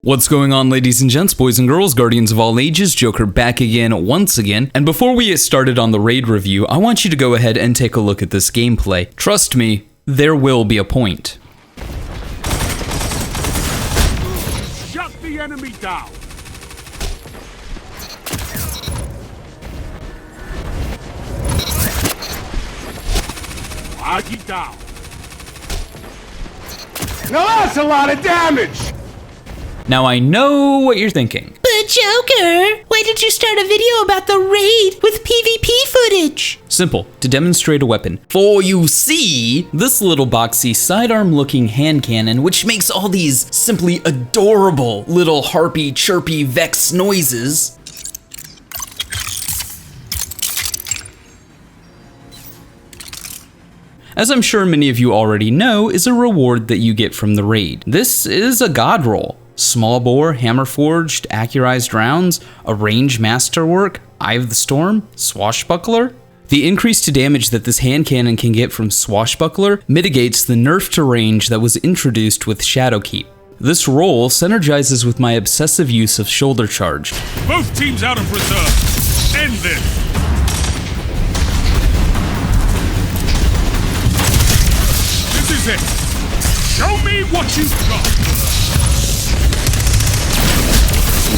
What's going on, ladies and gents, boys and girls, guardians of all ages, Joker back again once again. And before we get started on the raid review, I want you to go ahead and take a look at this gameplay. Trust me, there will be a point. Shut the enemy down. Argy down. Now that's a lot of damage! Now I know what you're thinking. But Joker, why did you start a video about the raid with PvP footage? Simple, to demonstrate a weapon. For you see, this little boxy sidearm looking hand cannon, which makes all these simply adorable little harpy chirpy vex noises, as I'm sure many of you already know, is a reward that you get from the raid. This is a god roll. Small bore, hammer forged, accurized rounds, a range masterwork, Eye of the Storm, swashbuckler. The increase to damage that this hand cannon can get from swashbuckler mitigates the nerf to range that was introduced with Shadowkeep. This roll synergizes with my obsessive use of shoulder charge. Both teams out of reserve. End this. This is it. Show me what you've got.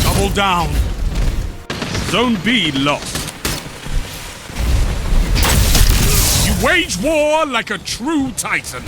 Double down. Zone B lost. You wage war like a true Titan.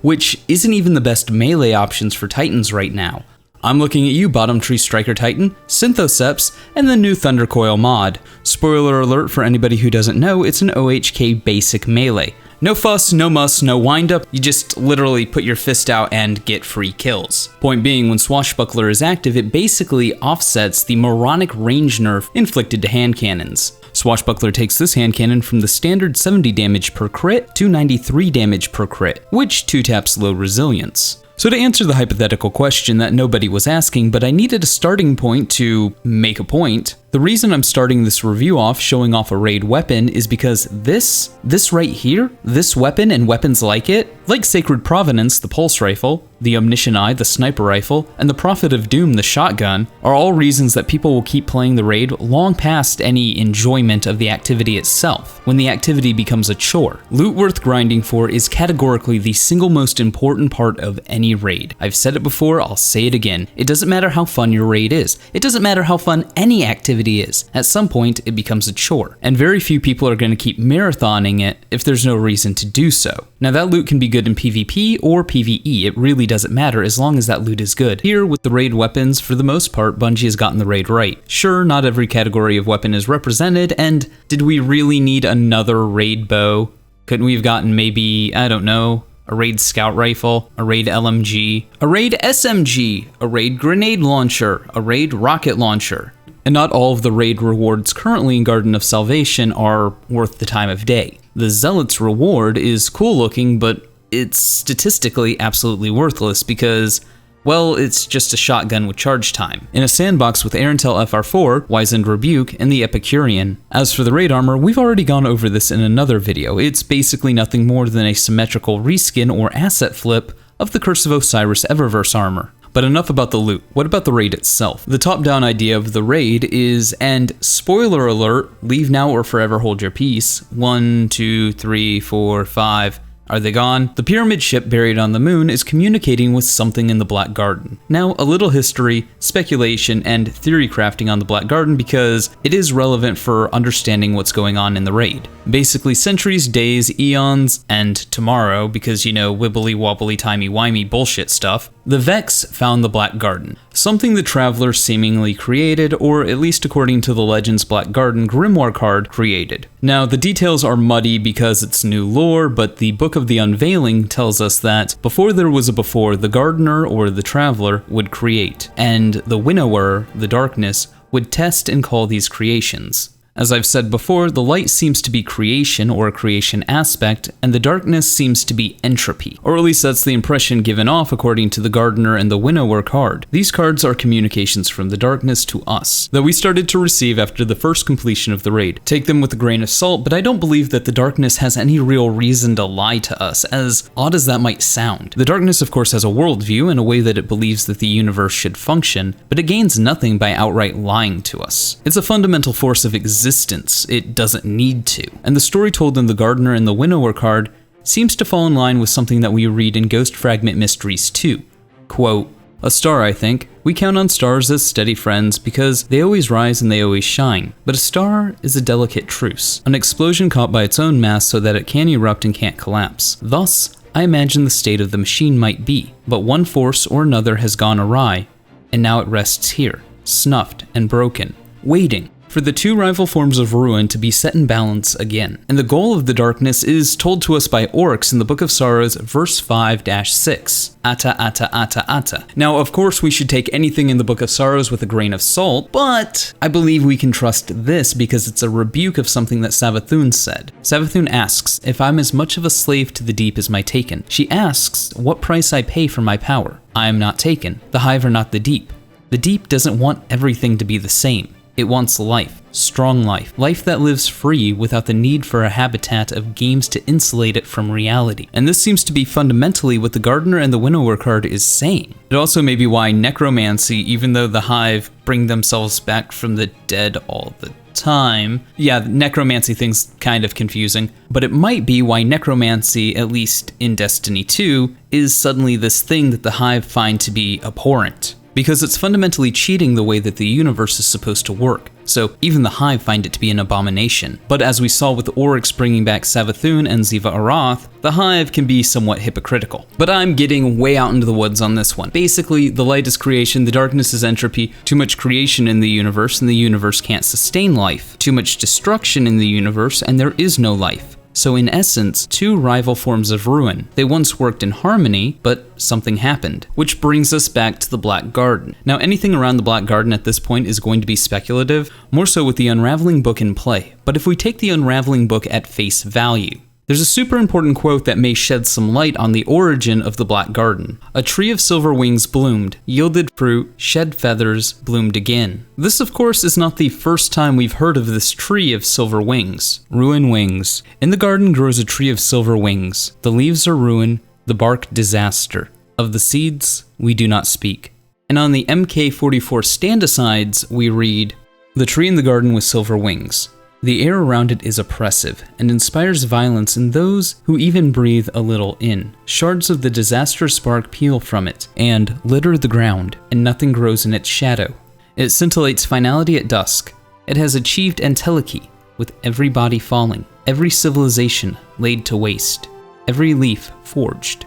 Which isn't even the best melee options for Titans right now. I'm looking at you, Bottom Tree Striker Titan, Synthoceps, and the new Thundercoil mod. Spoiler alert for anybody who doesn't know, it's an OHK basic melee. No fuss, no muss, no wind-up, you just literally put your fist out and get free kills. Point being, when Swashbuckler is active, it basically offsets the moronic range nerf inflicted to hand cannons. Swashbuckler takes this hand cannon from the standard 70 damage per crit to 93 damage per crit, which 2-taps low resilience. So to answer the hypothetical question that nobody was asking, but I needed a starting point to make a point, the reason I'm starting this review off showing off a raid weapon is because this right here, this weapon and weapons like it, like Sacred Provenance, the pulse rifle, the Omniscient Eye, the sniper rifle, and the Prophet of Doom, the shotgun, are all reasons that people will keep playing the raid long past any enjoyment of the activity itself, when the activity becomes a chore. Loot worth grinding for is categorically the single most important part of any raid. I've said it before, I'll say it again. It doesn't matter how fun your raid is. It doesn't matter how fun any activity is. At some point, it becomes a chore. And very few people are going to keep marathoning it if there's no reason to do so. Now that loot can be good in PvP or PvE, it really doesn't matter as long as that loot is good. Here, with the raid weapons, for the most part, Bungie has gotten the raid right. Sure, not every category of weapon is represented, and did we really need another raid bow? Couldn't we have gotten maybe, I don't know, a raid scout rifle, a raid LMG, a raid SMG, a raid grenade launcher, a raid rocket launcher? And not all of the raid rewards currently in Garden of Salvation are worth the time of day. The Zealot's reward is cool looking, but it's statistically absolutely worthless because, well, it's just a shotgun with charge time, in a sandbox with KERENTIL FR4, Wizened Rebuke, and the Epicurean. As for the raid armor, we've already gone over this in another video. It's basically nothing more than a symmetrical reskin or asset flip of the Curse of Osiris Eververse armor. But enough about the loot. What about the raid itself? The top-down idea of the raid is, and spoiler alert, leave now or forever hold your peace. 1, 2, 3, 4, 5. Are they gone? The pyramid ship buried on the moon is communicating with something in the Black Garden. Now, a little history, speculation, and theory crafting on the Black Garden because it is relevant for understanding what's going on in the raid. Basically centuries, days, eons, and tomorrow, because you know, wibbly wobbly timey wimey bullshit stuff, the Vex found the Black Garden. Something the Traveler seemingly created, or at least according to the Legends Black Garden Grimoire card, created. Now, the details are muddy because it's new lore, but the Book of the Unveiling tells us that before there was a before, the Gardener or the Traveler would create, and the Winnower, the Darkness, would test and call these creations. As I've said before, the light seems to be creation or a creation aspect, and the darkness seems to be entropy. Or at least that's the impression given off according to the Gardener and the Winnower card. These cards are communications from the darkness to us, that we started to receive after the first completion of the raid. Take them with a grain of salt, but I don't believe that the darkness has any real reason to lie to us, as odd as that might sound. The darkness of course has a worldview and a way that it believes that the universe should function, but it gains nothing by outright lying to us. It's a fundamental force of existence. It doesn't need to. And the story told in the Gardener and the Winnower card seems to fall in line with something that we read in Ghost Fragment Mysteries 2. Quote, "A star, I think. We count on stars as steady friends because they always rise and they always shine. But a star is a delicate truce, an explosion caught by its own mass so that it can erupt and can't collapse. Thus, I imagine the state of the machine might be, but one force or another has gone awry, and now it rests here, snuffed and broken, waiting for the two rival forms of ruin to be set in balance again. And the goal of the darkness is told to us by Oryx in the Book of Sorrows, verse 5-6. Ata, ata, ata, ata. Now, of course, we should take anything in the Book of Sorrows with a grain of salt, but I believe we can trust this because it's a rebuke of something that Savathun said. Savathun asks, if I'm as much of a slave to the deep as my taken. She asks, what price I pay for my power. I am not taken. The hive are not the deep. The deep doesn't want everything to be the same. It wants life, strong life, life that lives free without the need for a habitat of games to insulate it from reality. And this seems to be fundamentally what the Gardener and the Winnower card is saying. It also may be why necromancy, even though the hive bring themselves back from the dead all the time. Yeah, the necromancy thing's kind of confusing, but it might be why necromancy, at least in Destiny 2, is suddenly this thing that the hive find to be abhorrent. Because it's fundamentally cheating the way that the universe is supposed to work, so even the hive find it to be an abomination. But as we saw with Oryx bringing back Savathun and Ziva Arath, the hive can be somewhat hypocritical. But I'm getting way out into the woods on this one. Basically, the light is creation, the darkness is entropy, too much creation in the universe and the universe can't sustain life, too much destruction in the universe and there is no life. So in essence, two rival forms of ruin. They once worked in harmony, but something happened. Which brings us back to the Black Garden. Now anything around the Black Garden at this point is going to be speculative, more so with the Unraveling book in play. But if we take the Unraveling book at face value, there's a super important quote that may shed some light on the origin of the Black Garden. A tree of silver wings bloomed, yielded fruit, shed feathers, bloomed again. This, of course, is not the first time we've heard of this tree of silver wings. Ruin wings. In the garden grows a tree of silver wings. The leaves are ruin, the bark disaster. Of the seeds, we do not speak. And on the MK44 stand-asides, we read, the tree in the garden with silver wings. The air around it is oppressive and inspires violence in those who even breathe a little in. Shards of the disastrous bark peel from it and litter the ground, and nothing grows in its shadow. It scintillates finality at dusk. It has achieved entelechy, with every body falling, every civilization laid to waste, every leaf forged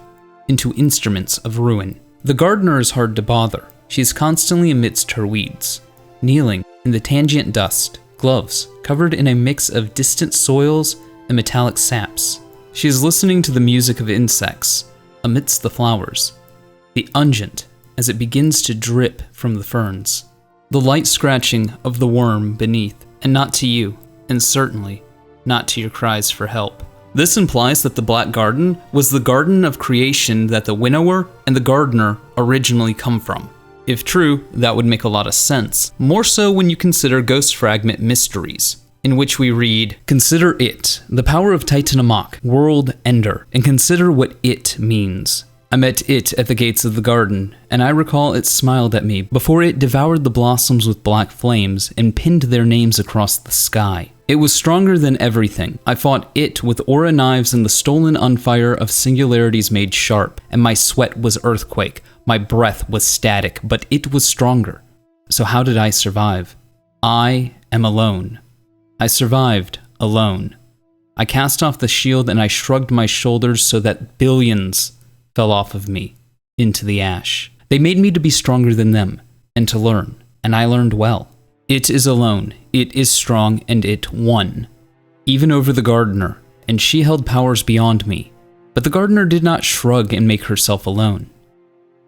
into instruments of ruin. The gardener is hard to bother. She is constantly amidst her weeds, kneeling in the tangent dust, gloves covered in a mix of distant soils and metallic saps. She is listening to the music of insects amidst the flowers, the unguent as it begins to drip from the ferns, the light scratching of the worm beneath, and not to you, and certainly not to your cries for help. This implies that the Black Garden was the garden of creation that the Winnower and the Gardener originally come from. If true, that would make a lot of sense, more so when you consider Ghost Fragment Mysteries, in which we read, consider it, the power of Titan Amok, world ender, and consider what it means. I met it at the gates of the garden, and I recall it smiled at me before it devoured the blossoms with black flames and pinned their names across the sky. It was stronger than everything. I fought it with aura knives and the stolen unfire of singularities made sharp, and my sweat was earthquake, my breath was static, but it was stronger. So how did I survive? I am alone. I survived alone. I cast off the shield and I shrugged my shoulders so that billions fell off of me into the ash. They made me to be stronger than them and to learn, and I learned well. It is alone, it is strong, and it won. Even over the Gardener, and she held powers beyond me. But the Gardener did not shrug and make herself alone.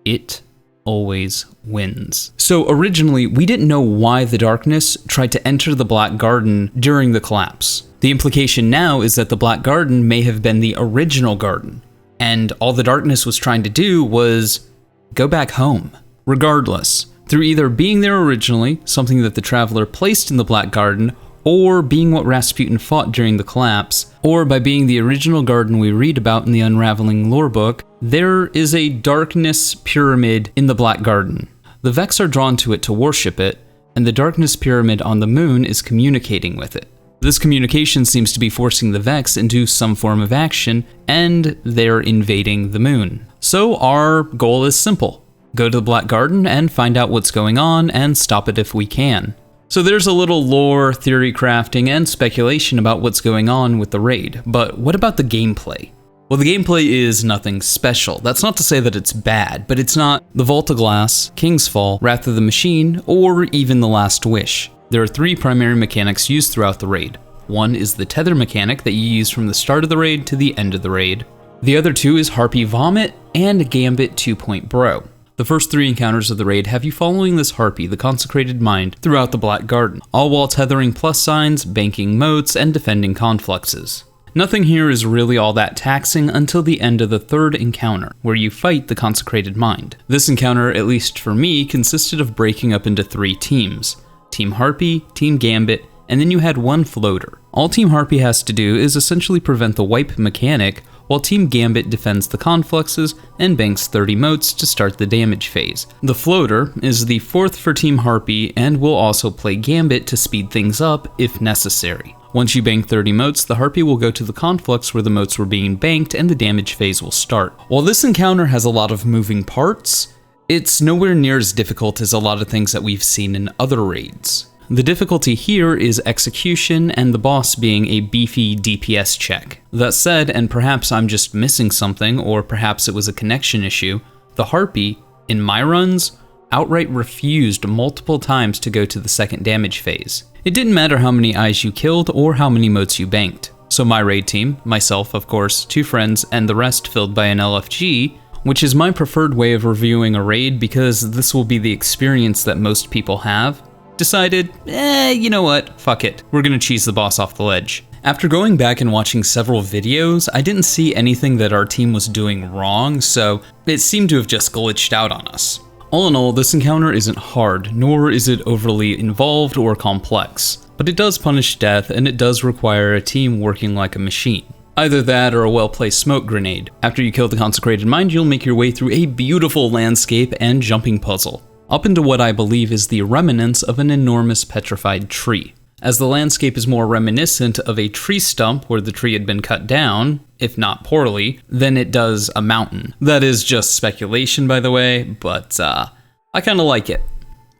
It always wins. So originally, we didn't know why the darkness tried to enter the Black Garden during the collapse. The implication now is that the Black Garden may have been the original garden, and all the darkness was trying to do was go back home. Regardless, through either being there originally, something that the Traveler placed in the Black Garden, or being what Rasputin fought during the collapse, or by being the original garden we read about in the Unraveling lore book, there is a darkness pyramid in the Black Garden. The Vex are drawn to it to worship it, and the darkness pyramid on the moon is communicating with it. This communication seems to be forcing the Vex into some form of action, and they're invading the moon. So our goal is simple. Go to the Black Garden and find out what's going on and stop it if we can. So there's a little lore, theory crafting, and speculation about what's going on with the raid, but what about the gameplay? Well, the gameplay is nothing special. That's not to say that it's bad, but it's not the Vault of Glass, King's Fall, Wrath of the Machine, or even The Last Wish. There are 3 primary mechanics used throughout the raid. One is the tether mechanic that you use from the start of the raid to the end of the raid. The other 2 is Harpy Vomit and Gambit 2-Point Bro. The first 3 encounters of the raid have you following this Harpy, the Consecrated Mind, throughout the Black Garden, all while tethering plus signs, banking moats, and defending confluxes. Nothing here is really all that taxing until the end of the 3rd encounter, where you fight the Consecrated Mind. This encounter, at least for me, consisted of breaking up into 3 teams. Team Harpy, Team Gambit, and then you had 1 floater. All Team Harpy has to do is essentially prevent the wipe mechanic, while Team Gambit defends the confluxes and banks 30 moats to start the damage phase. The floater is the 4th for Team Harpy and will also play Gambit to speed things up if necessary. Once you bank 30 moats, the Harpy will go to the conflux where the moats were being banked and the damage phase will start. While this encounter has a lot of moving parts, it's nowhere near as difficult as a lot of things that we've seen in other raids. The difficulty here is execution and the boss being a beefy DPS check. That said, and perhaps I'm just missing something, or perhaps it was a connection issue, the Harpy, in my runs, outright refused multiple times to go to the 2nd damage phase. It didn't matter how many eyes you killed or how many moats you banked. So my raid team, myself of course, 2 friends, and the rest filled by an LFG, which is my preferred way of reviewing a raid because this will be the experience that most people have, decided, you know what, fuck it, we're gonna cheese the boss off the ledge. After going back and watching several videos, I didn't see anything that our team was doing wrong, so it seemed to have just glitched out on us. All in all, this encounter isn't hard, nor is it overly involved or complex, but it does punish death and it does require a team working like a machine. Either that or a well-placed smoke grenade. After you kill the Consecrated Mind, you'll make your way through a beautiful landscape and jumping puzzle, up into what I believe is the remnants of an enormous petrified tree. As the landscape is more reminiscent of a tree stump where the tree had been cut down, if not poorly, than it does a mountain. That is just speculation, by the way, but I kinda like it.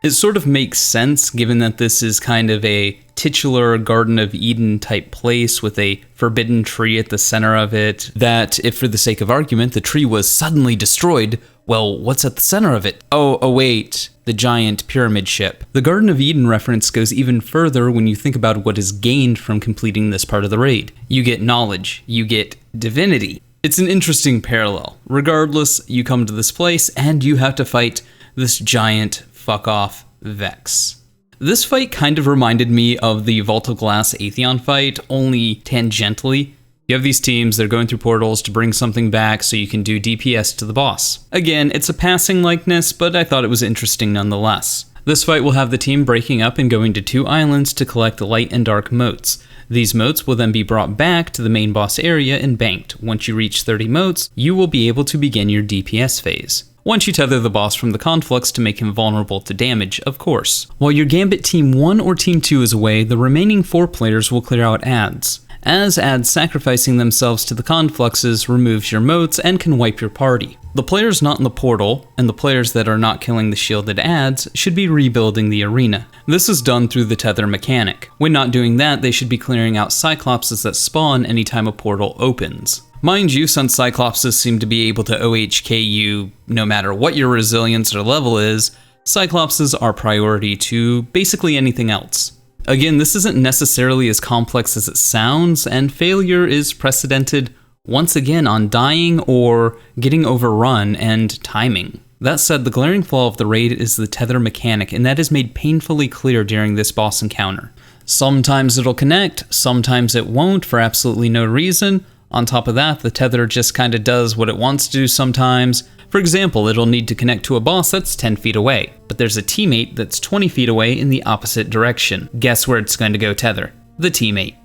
It sort of makes sense given that this is kind of a titular Garden of Eden type place with a forbidden tree at the center of it, that if for the sake of argument the tree was suddenly destroyed, well, what's at the center of it? Oh wait, the giant pyramid ship. The Garden of Eden reference goes even further when you think about what is gained from completing this part of the raid. You get knowledge, you get divinity. It's an interesting parallel. Regardless, you come to this place and you have to fight this giant fuck-off Vex. This fight kind of reminded me of the Vault of Glass Atheon fight, only tangentially. You have these teams, they're going through portals to bring something back so you can do DPS to the boss. Again, it's a passing likeness, but I thought it was interesting nonetheless. This fight will have the team breaking up and going to 2 islands to collect light and dark moats. These moats will then be brought back to the main boss area and banked. Once you reach 30 moats, you will be able to begin your DPS phase. Once you tether the boss from the conflux to make him vulnerable to damage, of course. While your Gambit Team 1 or Team 2 is away, the remaining 4 players will clear out adds. As adds sacrificing themselves to the confluxes removes your moats and can wipe your party. The players not in the portal, and the players that are not killing the shielded adds, should be rebuilding the arena. This is done through the tether mechanic. When not doing that, they should be clearing out Cyclopses that spawn anytime a portal opens. Mind you, since Cyclopses seem to be able to OHK you no matter what your resilience or level is, Cyclopses are priority to basically anything else. Again, this isn't necessarily as complex as it sounds, and failure is precedented once again on dying or getting overrun and timing. That said, the glaring flaw of the raid is the tether mechanic, and that is made painfully clear during this boss encounter. Sometimes it'll connect, sometimes it won't for absolutely no reason. On top of that, the tether just kinda does what it wants to do sometimes. For example, it'll need to connect to a boss that's 10 feet away, but there's a teammate that's 20 feet away in the opposite direction. Guess where it's going to go tether? The teammate.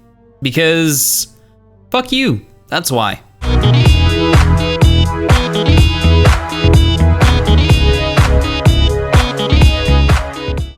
Because... fuck you. That's why.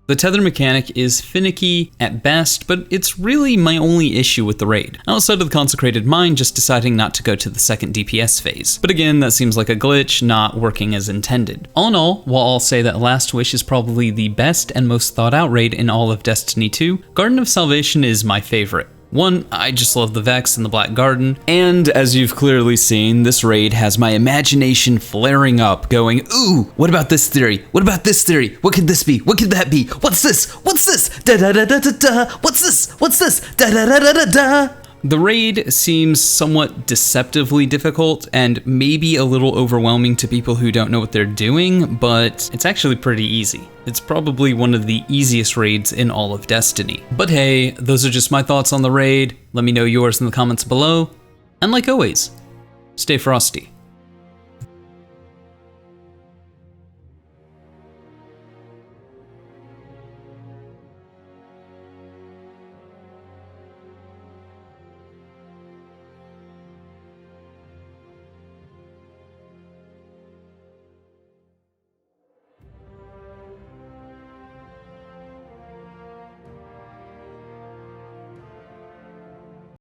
The tether mechanic is finicky at best, but it's really my only issue with the raid, outside of the consecrated mine just deciding not to go to the second DPS phase. But again, that seems like a glitch, not working as intended. All in all, while I'll say that Last Wish is probably the best and most thought out raid in all of Destiny 2, Garden of Salvation is my favorite. One, I just love the Vex and the Black Garden, and as you've clearly seen, this raid has my imagination flaring up, going, ooh, what about this theory? What about this theory? What could this be? What could that be? What's this? What's this? Da da da da da da. What's this? What's this? Da da da da da da. The raid seems somewhat deceptively difficult and maybe a little overwhelming to people who don't know what they're doing, but it's actually pretty easy. It's probably one of the easiest raids in all of Destiny. But hey, those are just my thoughts on the raid. Let me know yours in the comments below. And like always, stay frosty.